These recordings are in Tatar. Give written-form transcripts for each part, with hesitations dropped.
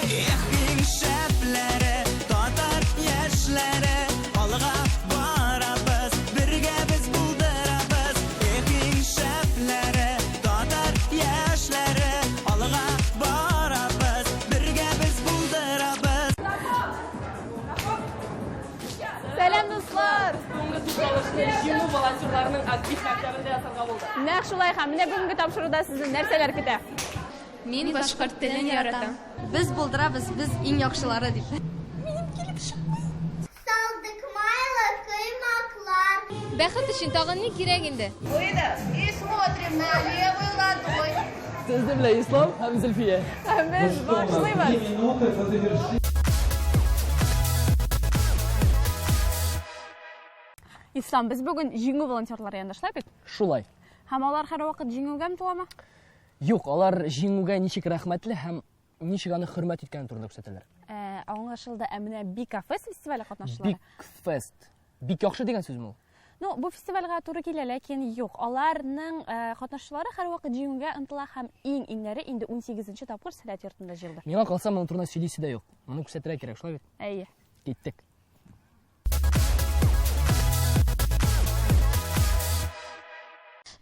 Eğin şeflere, tatar yaşlara, alga varabız, birge biz buldurabız. Eğin şeflere, tatar yaşlara, alga varabız, birge biz buldurabız. Selam dostlar. Бүгінгі туплалышты жеңу волонтерларының актив шарттарында ясалға болды. Нәқ шулай һәм менә бүгенге тапшыруда сезне нәрсәләр көтә? Мин башкорт телен яратам. Без булдырабыз, biz иң яхшылары дип. Saldık mайлы кыймаклар. Бәхет өчен тагын ни кирәк инде? Ойда, и смотрим на левый ладонь. Сезне белә Ислам һәм Зөлфия. Без башлыйбыз. Ислам, без бүген җиңү волонтерлары янында эшләп бит. Шулай. Һәм алар һәрвакыт җиңүгә омтыламы? Юк, алар җиңүгә ничек рәхмәтле һәм ничек аны хөрмәт иткән турында күрсәтәләр. Аңлашылды. Ә менә Бика Фест фестивале катнашчылары. Big Fest. Бик яхшы дигән сүзме ул? Ну, бу фестивальгә туры килә, ләкин юк. Аларның катнашчылары һәрвакыт җиңүгә омтыла һәм иңнәре инде 18нче тапкыр Сәләт йортында җыелды. Миңа калса, моның турында сөйлисе дә юк. Моны күрсәтергә кирәк, шулай бит? Әйе. Киттек.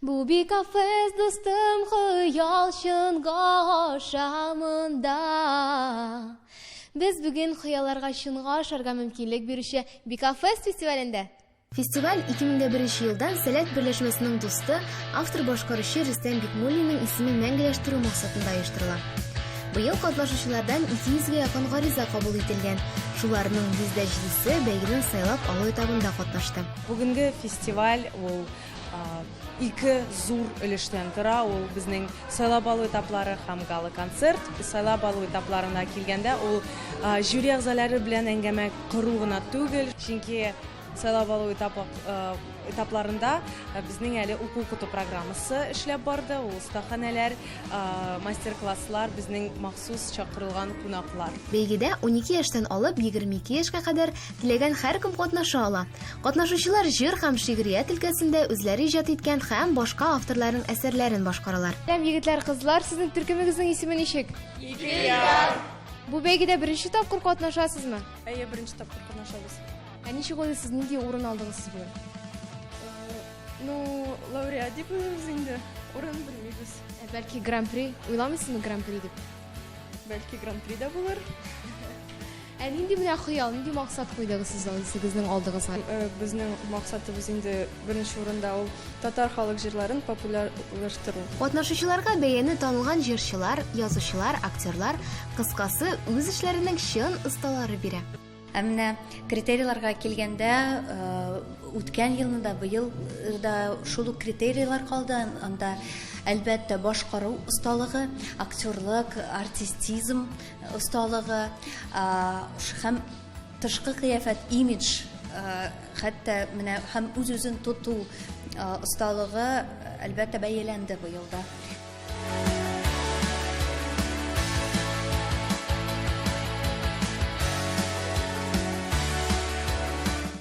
Бу бик афез достым хыялчынга ашамында. Без бүген хыялларга чынга ашарга мөмкинлек бирүче Бик Афез фестивалендә. Фестиваль 2001 елдан Сәләт берләшмәсенең дусты, автор башкаручы Рөстәм Бикмуллинның исемен мәңгеләштерү максатында оештырыла. Быел катнашучылардан 200-гә якын гариза кабул ителгән. Шуларның 107-се бәйгенең сайлап алу этабында катнашты. Бүгенге фестиваль ул ике зур өлештән тора. Ул безнең сайлап алу этаплары һәм гала концерт. Сайлап алу этапларына килгәндә ул жюри әгъзалары белән әңгәмә кору гына түгел, чөнки сайлап алу этапларында безнең әле укыту программасы эшләп барды. Ул стаханәләр, мастер-класслар, безнең махсус чакырылган кунаклар. Бәйгедә 12 яшьтән алып 22 яшькә кадәр теләгән һәркем катнаша ала. Катнашучылар җыр һәм шигърият өлкәсендә үзләре иҗат иткән һәм башка авторларның әсәрләрен башкаралар. Сәлам егетләр, кызлар, сезнең төркемегезнең исеме ничек? Бу бәйгедә беренче тапкыр катнашасызмы? Әйе, беренче тапкыр катнашабыз. Ә ничек уйлыйсыз, нинди урын алдыгыз сез бүген? Ну, лауреат дип уйлыйбыз инде. Урын белмибез. Бәлки гран-при, уйламыйсызмы гран-при дип? Бәлки гран-при да булыр. Ә нинди менә хыял, нинди максат куйдыгыз сез сезнең алдыгызга? Безнең максатыбыз инде беренче урында ул татар халык җырларын популярлаштыру. Катнашучыларга бәяне танылган җырчылар, язучылар, актерлар, кыскасы үз эшләренең чын осталары бирә. Әмнә критерийларга килгәндә, үткән елны да, быел да шул критерийлар калды. Анда әлбәттә башкару осталыгы, актерлык, артистизм осталыгы, һәм тышкы кыяфәт, имидж, хәтта менә һәм үз-үзен тоту осталыгы әлбәттә бәяләнде быелда.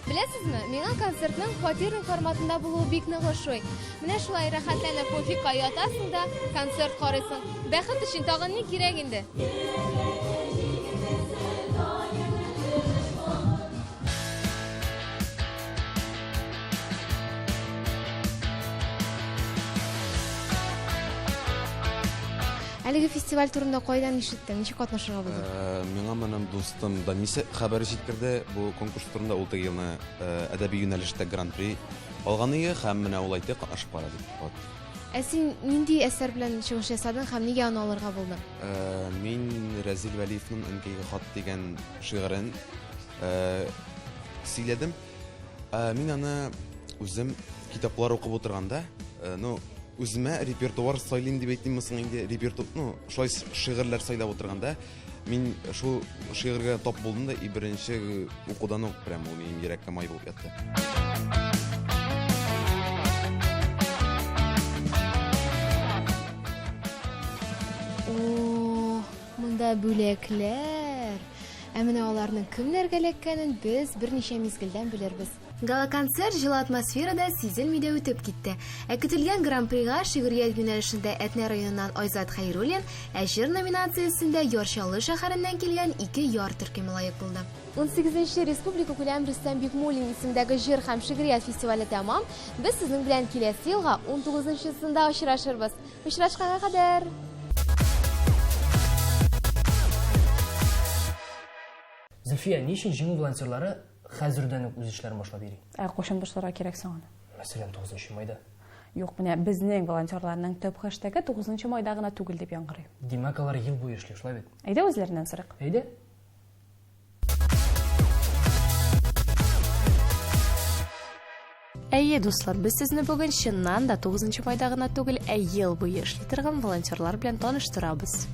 Беләсезме, миңа концертның фатир форматында булуы бик нык ошый. Менә шулай рәхәтләнеп пуфикка ятасың да концерт карыйсың. Бәхет өчен тагын ни кирәк инде? Әлеге фестиваль турында кайдан ишеттең? Ничек катнашырга булдың? Миңа минем дустым Данис хәбәр җиткерде. Бу конкурс турында ул теге елны әдәби юнәлештә гран-при алганы һәм менә ул әйтте катнашып кара дип. Ә син нинди әсәр белән чыгыш ясадың һәм нигә аны алырга булдың? Мин Разил Вәлиевнең Әнкәйгә хат дигән шигырен сөйләдем. Мин аны үзем китаплар укып утырганда, үземә репертуар сайлыйм дип әйтимме соң инде, шулай шигырьләр сайлап утырганда, мин шул шигырьгә тап булдым да, беренче укудан ук прям ул минем йөрәккә май булып ятты. Монда бүләкләр. Ә менә аларның кемнәргә эләккәнен без берничә мизгелдән белербез. Гала-концерт жылы атмосферада сизелмидә үтеп китте. Көтелгән гран-прига шигърият юнәлешендә Әтнә районыннан Айзат Хәйруллин, ә җыр номинациясендә Яр-Чаллы шәһәреннән килгән 2 яр төркеме лаек булды. 18-нче республика күләм Рөстәм Бикмуллин исемендәге җыр һәм шигърият фестивале тәмам. Без сезнең белән киләсе елга 19-нчысында очрашырбыз. Очрашканга кадәр. Зөлфия, ничек җиңү волонтерлары хәзердән үк үз эшләрен башлап йөри? Кайчан башларга кирәк соң аны? Мәсәлән, 9 майда. Юк, менә безнең волонтерларның төп хэштегы 9 майда гына түгел дип яңгырый. Димәк, алар ел буе эшли, шулай бит? Әйдә үзләреннән сырык. Әйдә. Әйе, дуслар, без сезне бүген чыннан да 9 майда гына түгел, ел буе эшли торган волонтерлар белән таныштырабыз.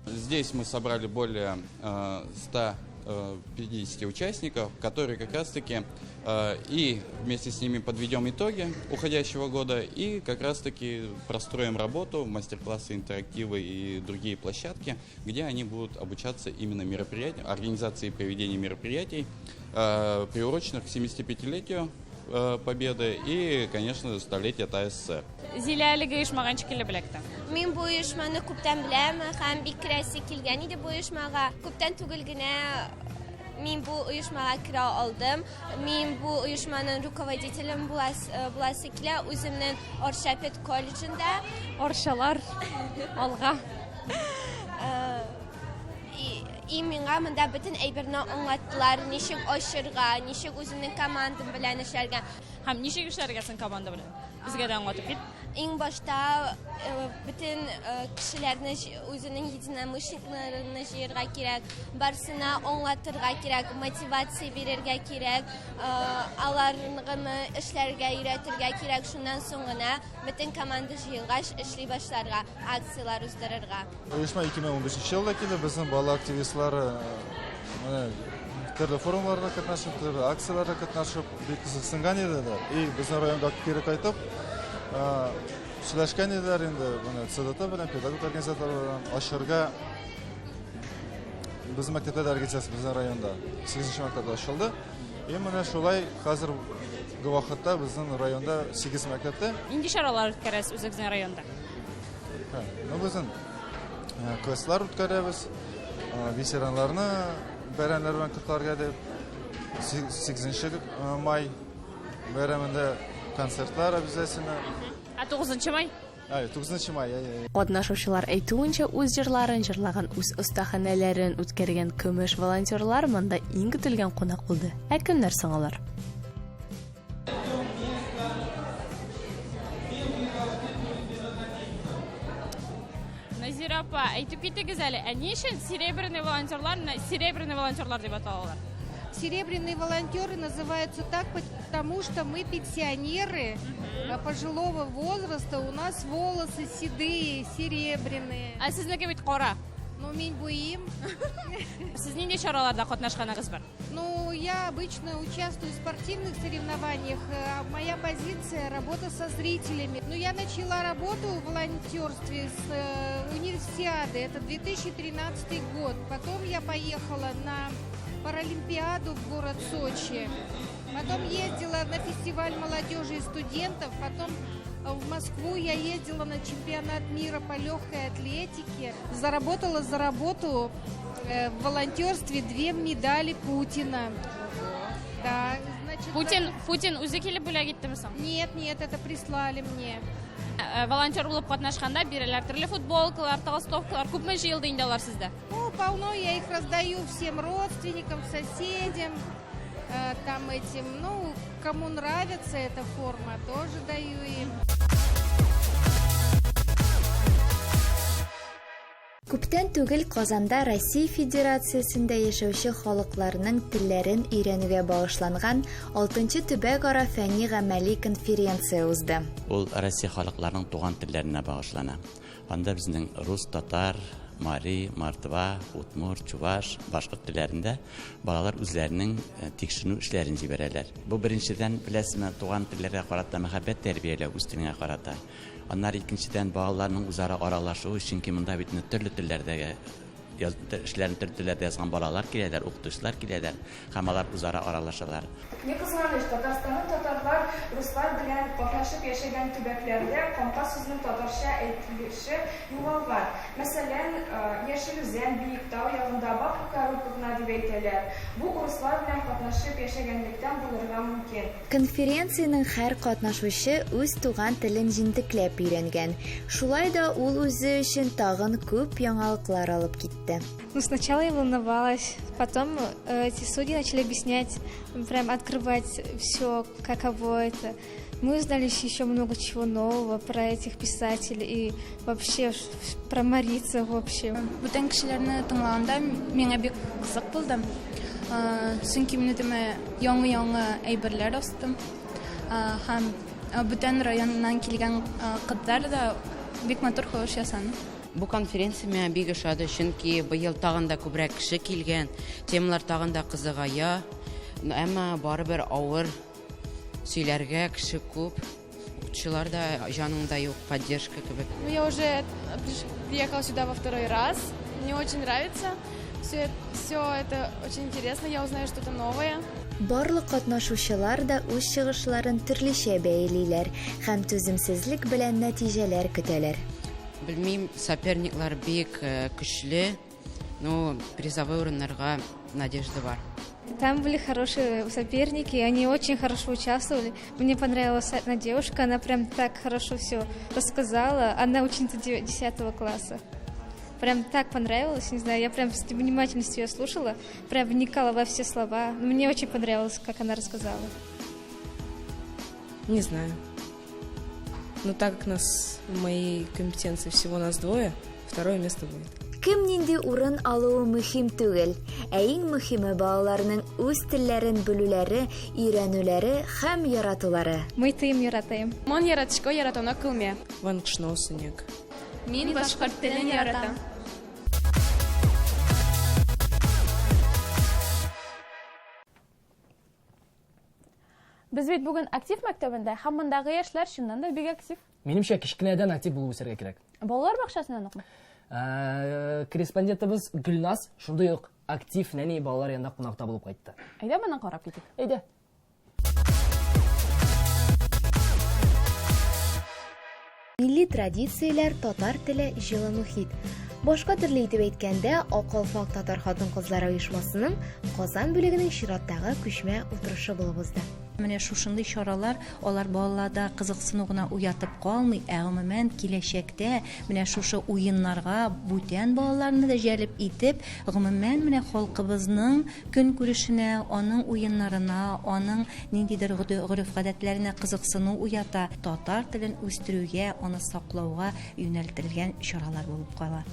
Здесь мы собрали более 150 участников, которые как раз-таки и вместе с ними подведем итоги уходящего года и как раз-таки простроим работу, мастер-классы, интерактивы и другие площадки, где они будут обучаться именно мероприятиям, организации и проведению мероприятий, приуроченных к 75-летию Победы и, конечно, столетия ТССР. Зилә әлеге оешмаган шикелле беләктә. Мин бу оешманы күптән беләм, һәм бик рәсе килгән иде бу оешмага. Күптән түгел генә мин бу оешмага керә алдым. Мин бу оешманың руководителем буласы килә, үземнең Оршапет колледжында. Оршалар алга. И миңа монда бөтен әйберне аңлаттылар, ничек ашырга, ничек үземнең командам белән эшләргә. Һәм ничек эшләргә син команда белән? Безгә дә аңлатып кит. Иң башта бөтен кешеләрне үзенең единомышленникларны җыярга кирәк, барсына аңлатырга кирәк, мотивация бирергә кирәк, аларны эшләргә өйрәтергә кирәк, шуннан соң гына бөтен команда җыелгач эшли башларга, акциялар уздырырга. Оешма 2015 елда килде, безнең бала активистлары төрле форумларда катнашып, төрле акцияларда катнашып, бик кызыксынган иделәр. И безнең районга кире кайтып, сөйләшкән иделәр инде, менә ЦДТ белән, педагог организаторлар белән ашырга безнең мәктәптә организация безнең районда 8-нче мәктәптә ачылды. И менә шулай хәзер вакытта безнең районда 8 мәктәптә. Инде чаралар үткәрәсез үзегезнең районда? Безнең квестлар үткәрәбез, ветераннарны бәйрәмнәр белән котларга дип 8 май бәйрәмендә концертлар обязательно. А 9 май? 9 май. Катнашучылар әйтүенчә, үз җырларын җырлаган, үз остаханәләрен үткәргән көмеш волонтерлар монда иң көтелгән кунак булды. Ә кемнәр соң алар? Назира апа, әйтеп китегез әле, ә ни өчен серебряный волонтерлар дип аталалар? Серебряные волонтеры называются так, потому что мы пенсионеры пожилого возраста, у нас волосы седые, серебряные. А сезнеке бит кара. Ну, мин буим. Сез нинди чараларда катнашканыгыз бар? Ну, я обычно участвую в спортивных соревнованиях. Моя позиция – работа со зрителями. Ну, я начала работу в волонтерстве с универсиады. Это 2013 год. Потом я поехала на Паралимпиаду в город Сочи. Потом ездила на фестиваль молодежи и студентов. Потом в Москву я ездила на чемпионат мира по легкой атлетике. Заработала за работу в волонтерстве 2 медали Путина. Да, значит, Путин үзе килеп бүләк иттеме соң? Нет, это прислали мне. Волонтер булып катнашканда бирәләр төрле футболкалар, толстовкалар, күпме җыелды инде алар сездә? Ну, полно, я их раздаю всем родственникам, соседям, там этим, ну, кому нравится эта форма, тоже даю им. Күптән түгел Казанда Россия Федерациясендә яшәүче халыкларның телләрен өйрәнүгә багышланган 6-нчы төбәк-ара фәнни-гамәли конференция узды. Ул Россия халыкларының туган телләренә багышлана. Анда безнең рус, татар, мари, мартва, удмур, чуваш, башкорт телләрендә балалар үзләренең тикшерү эшләрен җибәрәләр. Бу беренчедән беләсезме, туган телләргә карата мәхәббәт тәрбияләү үстергәнгә карата. Аннары икенчедән балаларның үзара аралашуы өчен монда бит төрле телләрдәге эшләрен төрле язган балалар киләләр, укытучылар киләләр, һәм алар үзара аралашалар. Не кызганыч, Татарстанның татарлар руслар белән катнашып яшәгән төбәкләрдә камка сүзнең татарча әйтелеше югалган. Мәсәлән, Яшелүзән, Биектау ягында Бабка рупыкна дип әйтәләр. Бу руслар белән катнашып яшәгәнлектән булырга мөмкин. Конференциянең һәр катнашучы үз туган телен җентекләп өйрәнгән. Шулай да ул үзе өчен тагын күп яңалыклар алып китте. Ну, сначала я волновалась, потом эти судьи начали объяснять, прям открывать все, каково это. Мы узнали еще много чего нового про этих писателей и вообще про Марица в общем. Бүтән кешеләрне тыңлаганда миңа бик кызык булды. Чөнки мине демә яңа әйберләр астым. Һәм бүтән районнан килгән кызлар да бик матур хәвеш ясаны. Бу конференция миңа бик ошады, чөнки быел тагын да күбрәк кеше килгән, темалар тагын да кызыгая. Әмма барыбер авыр сөйләргә кеше күп. Укытучылар да җаныңда юк, поддержка кебек. Я уже приехала сюда во второй раз. Мне очень нравится. Все это очень интересно, я узнаю что-то новое. Барлык катнашучылар да үз чыгышларын төрлечә бәялиләр һәм түземсезлек белән нәтиҗәләр көтәләр. Белмим, соперниклар бик көчле, но призовой урыннарга надежда бар. Там были хорошие соперники, они очень хорошо участвовали. Мне понравилась одна девушка, она прям так хорошо все рассказала. Она ученица 10 класса. Прям так понравилось, не знаю, я прям с внимательностью ее слушала, прям вникала во все слова. Мне очень понравилось, как она рассказала. Не знаю. Но так как нас в моей компетенции всего нас двое, второе место будет. Кем нинди урын алуы мөһим түгел, ә иң мөһиме балаларның үз телләрен белүләре, өйрәнүләре һәм яратулары. Мыйтыйм яратайм. Мон яратышко яратона кылме. Ван кышно сынек. Мин башкорт телен яратам. Без бит бүген актив мәктәбендә, һәм мондагы яшьләр чыннан да бик актив. Минемчә, кичкенәдән актив булып үсәргә кирәк. Балалар бакчасыннан укмы? Корреспондентыбыз Гөлназ шундый ук актив нәни балалар янында кунакта булып кайтты. Әйдә моны карап китик. Әйдә. Милли традицияләр, татар теле, җылы мөхит. Башка төрле итеп әйткәндә, Акалфак татар хатын-кызлары оешмасының Казан бүлегенең чираттагы күчмә утырышы булып узды. Менә шушындый чаралар алар балаларда кызыксыну гына уятып калмый, ә гомумән киләчәктә менә шушы уеннарга бүтән балаларны да җәлеп итеп, гомумән менә халкыбызның көнкүрешенә, аның уеннарына, аның ниндидер гореф-гадәтләренә кызыксыну уята, татар телен үстерүгә, аны саклауга юнәлтелгән чаралар булып кала.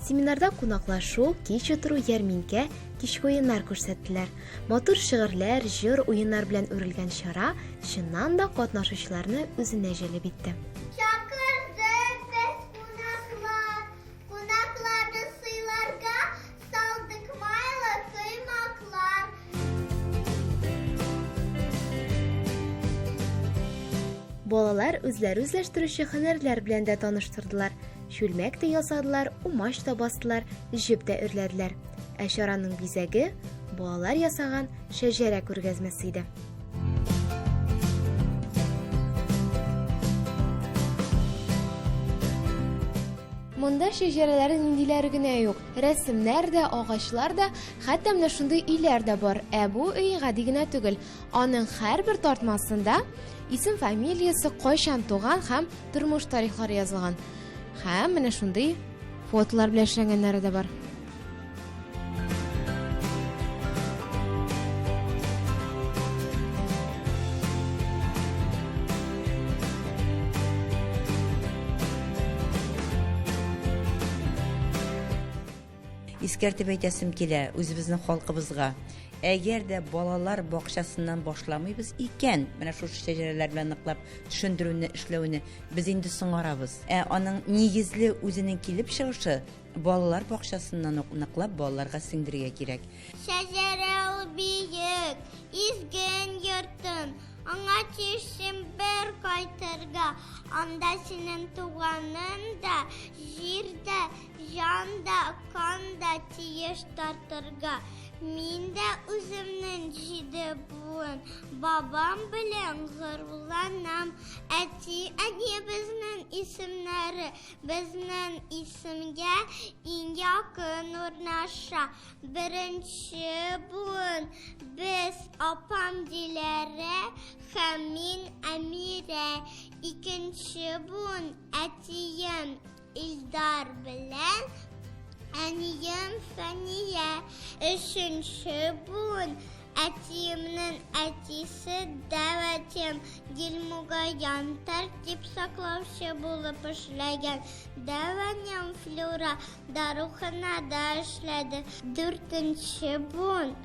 Семинарда кунаклашу, кич утыру, ярминкә, кичке уеннар күрсәттеләр. Матур шигырьләр, җыр, уеннар белән үрелгән чара чыннан да катнашучыларны үзенә җәлеп итте. Чакырдык без кунакларны сыйларга, салдык майлы коймаклар. Балалар үзләре үзләштерүче һөнәрләр белән дә таныштырдылар. Чүлмәк тә ясадылар, умаш та бастылар, җеп тә өрләделәр. Ә чараның бизәге балалар ясаган шәҗәрә күргәзмәсе иде. Монда шәҗәрәләр ниндиләре генә юк. Рәсемнәр дә, агачлар да, хәтта менә шундый өйләр дә бар. Ә бу өй гади генә түгел. Аның һәрбер тартмасында исем, фамилиясе, кайчан туган һәм тормыш тарихлары язылган. Һәм менә шундый фотолар белән эшләнгәннәре дә бар. Искәртеп әйтәсем килә үзебезнең халкыбызга. Әгәр дә балалар бакчасыннан башламыйбыз икән, менә шушы шәҗәрәләр белән ныклап төшендерүне, эшләүне без инде соңарабыз. Аның нигезле үзенең килеп чыгышы балалар бакчасыннан ныклап балаларга сеңдерергә кирәк. Шәҗәрә ул биек, изген йортын, аңа тиешсен бер кайтырга. Анда синең туганың да, җирдә, җанда, канда тиеш тартырга. Мин дә үземнең 7 буын бабам белән горурланам. Әти, әни безнең исемнәре, безнең исемгә иң якын урнаша. Беренче буын без апам Диләрә һәм мин Әмирә. Икенче буын әтием Илдар белән әнием Фәния. Өченче буын әтиемнең әтисе Дәвәтем Дилмугаян тәртип саклаучы булып эшләгән. Дәвәнем Флюра даруханада эшләде. 4нче буын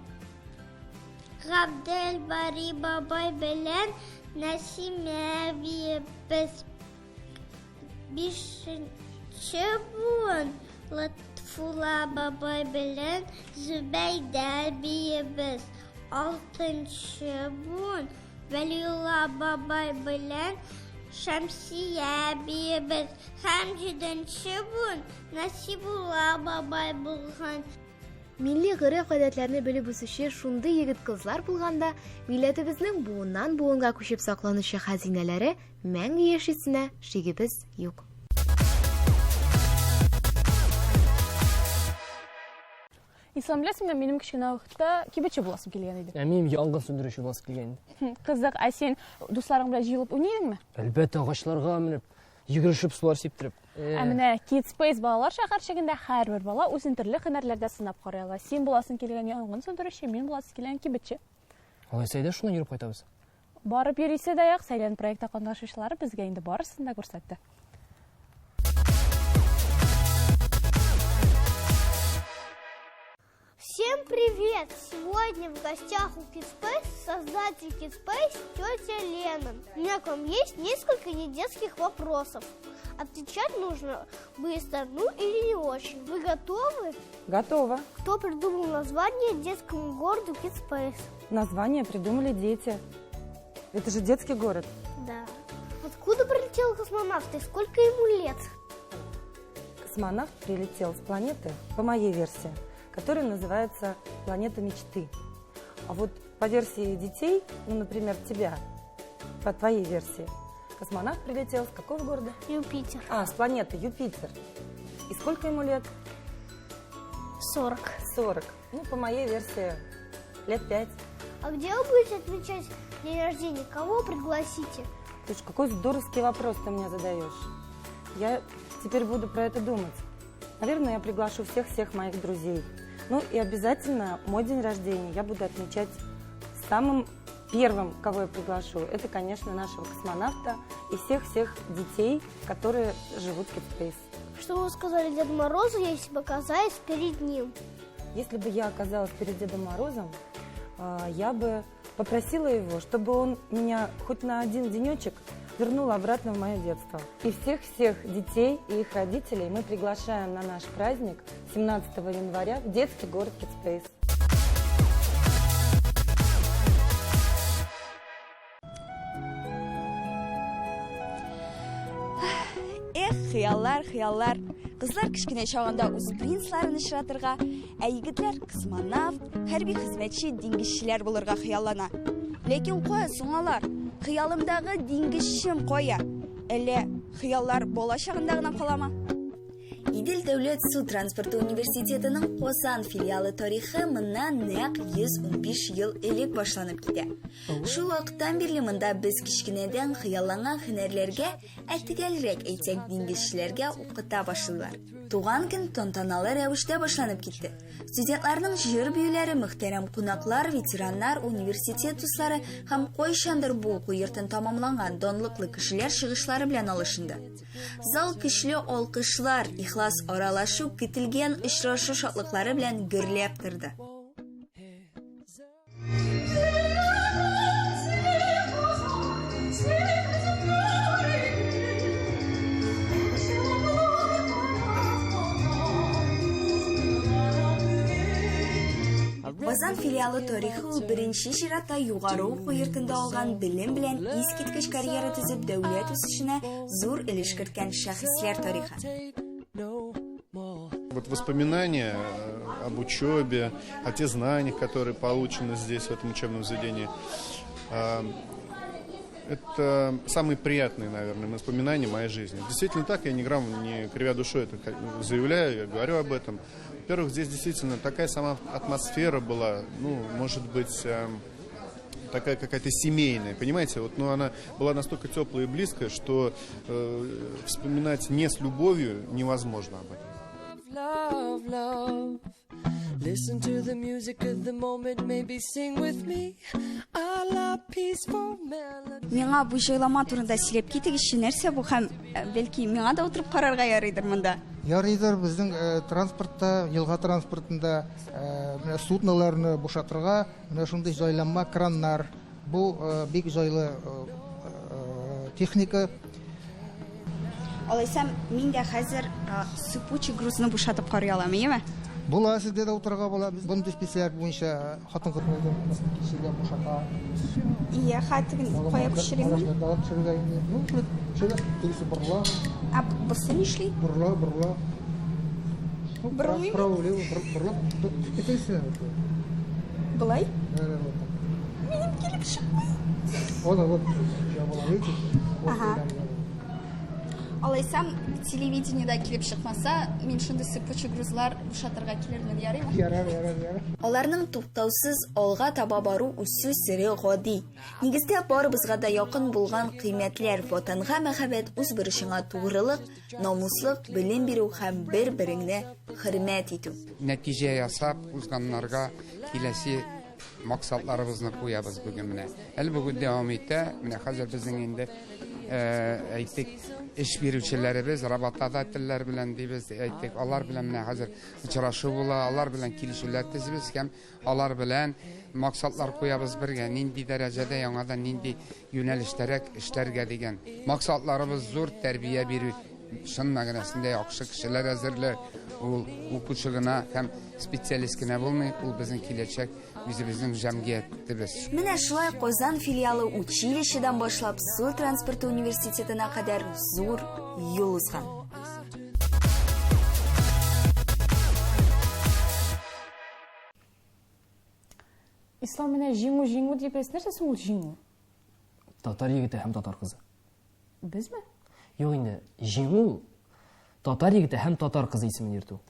Габдел Бари бабай белән Нәсимә биебез. 5нче буын Латфула бабай белән Зөбәйдә биебез. 6нчы буын Вәлиулла бабай белән Шәмсия биебез. Һәм 7нче буын Насибулла бабай булган. Милли гореф-гадәтләрне белеп үсүче шундый егет-кызлар булганда, милләтебезнең буыннан буынга күчеп сакланучы хәзинәләре мәңге яшисенә шигебез юк. Ислам, беләсеңме, минем кечкенә вакытта кибетче буласым килгән иде. Минем янгын сөндерүче буласы килгән иде. Кызык, ә син дусларың белән җыелып уйныйсыңмы? Әлбәттә, агачларга менеп, йөгерешеп сулар сиптереп. Ә менә Kids Space балалар шәһәрчегендә һәрбер бала үзен төрле һөнәрләрдә сынап карый ала. Син буласың килгән янгын сөндерүче, мин буласың килгән кибетче. Алайса әйдә шуны йөреп кайтабыз. Барып йөрисе дә як, Сәйлән проектта катнашучылары безгә инде барысын да күрсәтте. Всем привет! Сегодня в гостях у Kidspace создатель Kidspace тетя Лена. У меня к вам есть несколько недетских вопросов. Отвечать нужно быстро, ну или не очень. Вы готовы? Готово. Кто придумал название детскому городу Kidspace? Название придумали дети. Это же детский город. Да. Откуда прилетел космонавт и сколько ему лет? Космонавт прилетел с планеты, по моей версии, которая называется «Планета мечты». А вот по версии детей, ну, например, тебя, по твоей версии, космонавт прилетел с какого города? Юпитер. С планеты Юпитер. И сколько ему лет? 40. 40. Ну, по моей версии, лет 5. А где вы будете отмечать день рождения? Кого пригласите? Слушай, какой здоровский вопрос ты мне задаешь. Я теперь буду про это думать. Наверное, я приглашу всех моих друзей. Ну и обязательно мой день рождения я буду отмечать самым первым, кого я приглашу. Это, конечно, нашего космонавта и всех детей, которые живут в Kidspace. Что вы сказали Деду Морозу, если бы оказались перед ним? Если бы я оказалась перед Дедом Морозом, я бы попросила его, чтобы он меня хоть на один денечек вернул обратно в мое детство. И всех детей и их родителей мы приглашаем на наш праздник 17 января в детский город Kidspace. Хыяллар. Кызлар кичкенә чагында үз принцларын очратырга, ә егетләр космонавт, хәрби хезмәтче, диңгезчеләр булырга хыяллана. Ләкин кая соң алар? Хыялымдагы диңгезчем кая? Әллә хыяллар бала чагында гына каламы? Идел дәүләт су транспорты университетының Косан филиалы тарихы моннан нәкъ 115 ел элек башланып китә. Шул вакыттан бирле монда без кичкенәдән хыялланган һөнәрләргә, әйтегәлрәк әйтсәк, диңгезчеләргә укыта башлыйлар. Туган көн тантаналы рәвештә башланып китте. Студентларның җыр биюләре, мөхтәрәм кунаклар, ветераннар, университет дуслары һәм кайчандыр бу уку йортын тамамланган данлыклы кешеләр чыгышлары белән алышынды. Зал көчле алкышлар, ихлас аралашу, көтелгән очрашу шатлыклары белән гөрләп торды. Казан филиалы тарихы ул беренче чиратта югары уку йортында алган белем белән искиткеч карьера төзеп дәүләт үсешенә зур өлеш керткән шәхесләр тарихы. Вот воспоминания об учебе, о тех знаниях, которые получены здесь, в этом учебном заведении, это самые приятные, наверное, воспоминания моей жизни. Действительно так, я ни грамма не кривя душой это заявляю, я говорю об этом. Во-первых, здесь действительно такая сама атмосфера была, ну, может быть, такая какая-то семейная, понимаете? Вот, но она была настолько теплая и близкая, что вспоминать не с любовью невозможно об этом. Love, love. Listen to the music of the moment, maybe sing with me. I love peaceful melody. Миңа бу җайлама турында сөйләп китегезче, нәрсә бу һәм бәлки миңа да утырып карарга ярыйдыр монда. Ярыйдыр, безнең транспортта, елга транспортында менә судноларны бушатырга, менә шундый җайланма краннар. Бу бик җайлы техника. Алайсам, мин дә хәзер сыпучий грузны бушатып карый алам, яме? Була, сездә дә утырырга була. Бундай специаль буенча хатын-кызлардан кешегә бушата. Ия, хатын кая күчерәме? Ну, шуны тегесе бурла. А бусы нишли? Бурла. Бурлый. Бурла. Итесе. Булай? Вот. Минем килеп чыкмый. Вот, я була, видите? Ага. Алайсам, телевидениеда килеп чыкмаса, мин шундый сыпучий грузлар бушатырга килермен, ярыймы? Ярар. Аларның туктаусыз алга таба бару үсү сире гади. Нигездә барыбызга да якын булган кыйммәтләр ватанга мәхәббәт, үз бурычыңа тугрылык, намуслык, белем бирү һәм бер-береңне хөрмәт итү. Нәтиҗә ясап, узганнарга киләсе максатларыбызны куябыз бүген менә. Әле бүген дәвам итә. Менә хәзер безнең инде әйтик, эш бирүчеләребез, работодательләр белән дибез, әйтик, алар белән менә хәзер очрашу була, алар белән килешүләр төзебез һәм алар белән максатлар куябыз бергә, нинди дәрәҗәдә яңадан нинди юнәлештәрәк эшләргә дигән. Максатларыбыз зур тәрбия бирү, шын мәгънәсендә яхшы кешеләр әзерләр. Ул укучы гына һәм специалист кенә булмый, ул безнең киләчәк үзебезнең җәмгыятебез. Менә шулай Казан филиалы училищедан башлап Су транспорты университетына кадәр зур юл узган. Ислам менә җиңү дип нәрсә ул җиңү? Татар егете һәм татар кызы. Безме? Юк инде, җиңү татар егете һәм татар кызы исемен йөртү.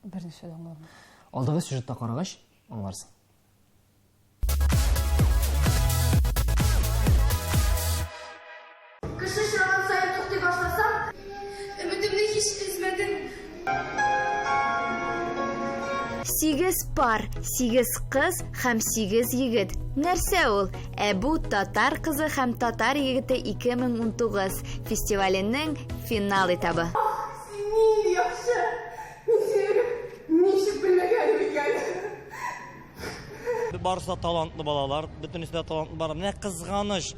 Берничә дә аңлармын. Алдагы сюжетта карагач, аңларсың. Кеше чыган сайын туктый башласам, өмидемне һич измәдем. 8 пар, 8 кыз һәм 8 егет. Нәрсә ул? Бу татар кызы һәм татар егете 2019 фестиваленең финал этабы. Син яхшы. Ничек белмәгәнем икән. Барысы талантлы балалар, бөтенесе дә талантлы бар. Менә кызганыч,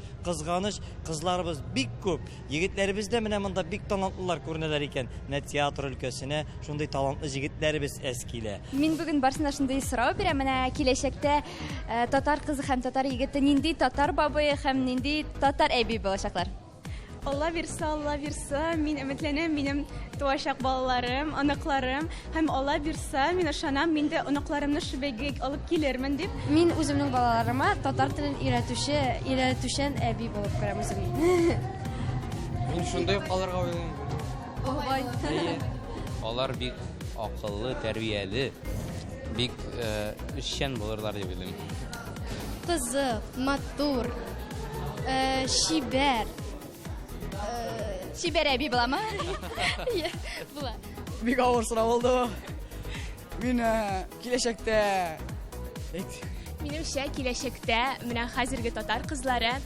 кызларыбыз бик күп. Егетләребез дә менә монда бик талантлылар күренәләр икән. Менә театр өлкәсенә шундый талантлы егетләребез әскилә. Мин бүген барсына шундый сорау бирәм, менә киләчәктә татар кызы һәм татар егете нинди татар бабые һәм нинди татар әби булачаклар? Алла бирса, мин өметләнәм, минем туачак балаларым, аныкларым, һәм Алла бирса, мин ышанам, мин дә аныкларымны шубайга алып килермен дип. Мин үземнең балаларыма татар телен өйрәтүчән әби булып күрәм үземне. Мин шундый калырга уйлыйм. Алар бик акыллы, тәрбияле, бик эшчән булырлар дип уйлыйм. Кызык, матур, шибәр. Шибәр әби буламы? Була. Бик авыр сорау булды. Мин киләчәктә Минемчә, киләчәктә менә хәзерге татар кызлары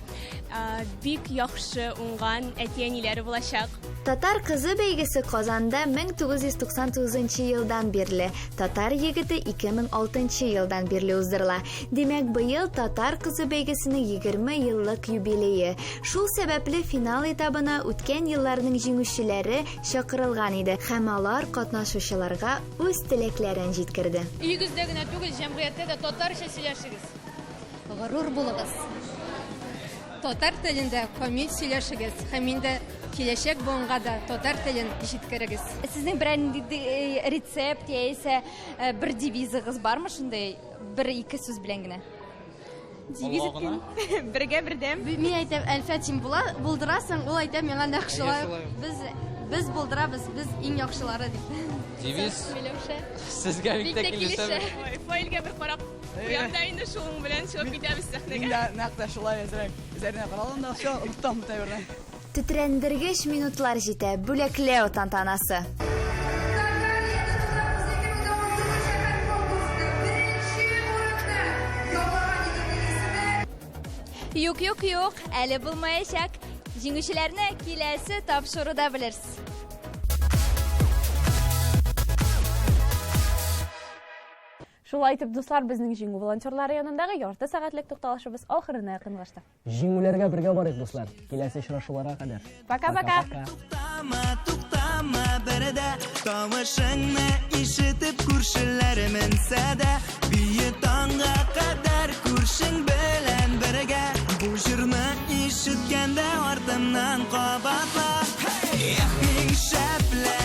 бик яхшы уңган әти-әниләре булачак. Татар кызы бәйгесе Казанда 1999 елдан бирле, татар егете 2006 елдан бирле уздырыла. Демәк, быел татар кызы бәйгесенең 20 еллык юбилее. Шул сәбәпле финал этабына үткән елларның җиңүчеләре чакырылган иде һәм алар катнашучыларга үз теләкләрен җиткерде. Өйегездә генә түгел, җәмгыятьтә дә татарча сөйләшегез. Горур булыгыз. Татар телендә камил сөйләшегез һәм инде киләчәк буынга да татар телен җиткерегез. Сезнең берәр рецепт яисә бер девизыгыз бармы шундай? Бер-ике сүз белән генә. Девиз бергә бердәм. Мин әйтәм, Әлфәтим булдырасың, ул әйтә миңа яхшылар. Без булдырабыз, без иң яхшылары дип. Девиз сезгә бик тә килешә. Файлга бер карап, уянда инде шуның белән чыгып китәбез сәхнәгә. Нәкъ шулай әзрәк. Үзәренә караганда шул оттам тәвәрдән. Тетрәндергеч минутлар җитә, бүләкләү тантанасы. Юк, әле булмаячак. Җиңүчеләрне киләсе тапшыруда белерсез. Шулай итеп, дуслар, безнең җиңү волонтерлары янындагы ярты сәгатьлек тукталышыбыз ахырына якынлашты. Җиңүләргә бергә барыйк, дуслар. Киләсе очрашуларга кадәр. Пока-пока. Туктама бердә, тавышыңны ишетеп күршеләр менсә дә, бие таңга кадәр күршең белән бергә. Бу җырны ишеткәндә артымнан кабатла. Мин шәплә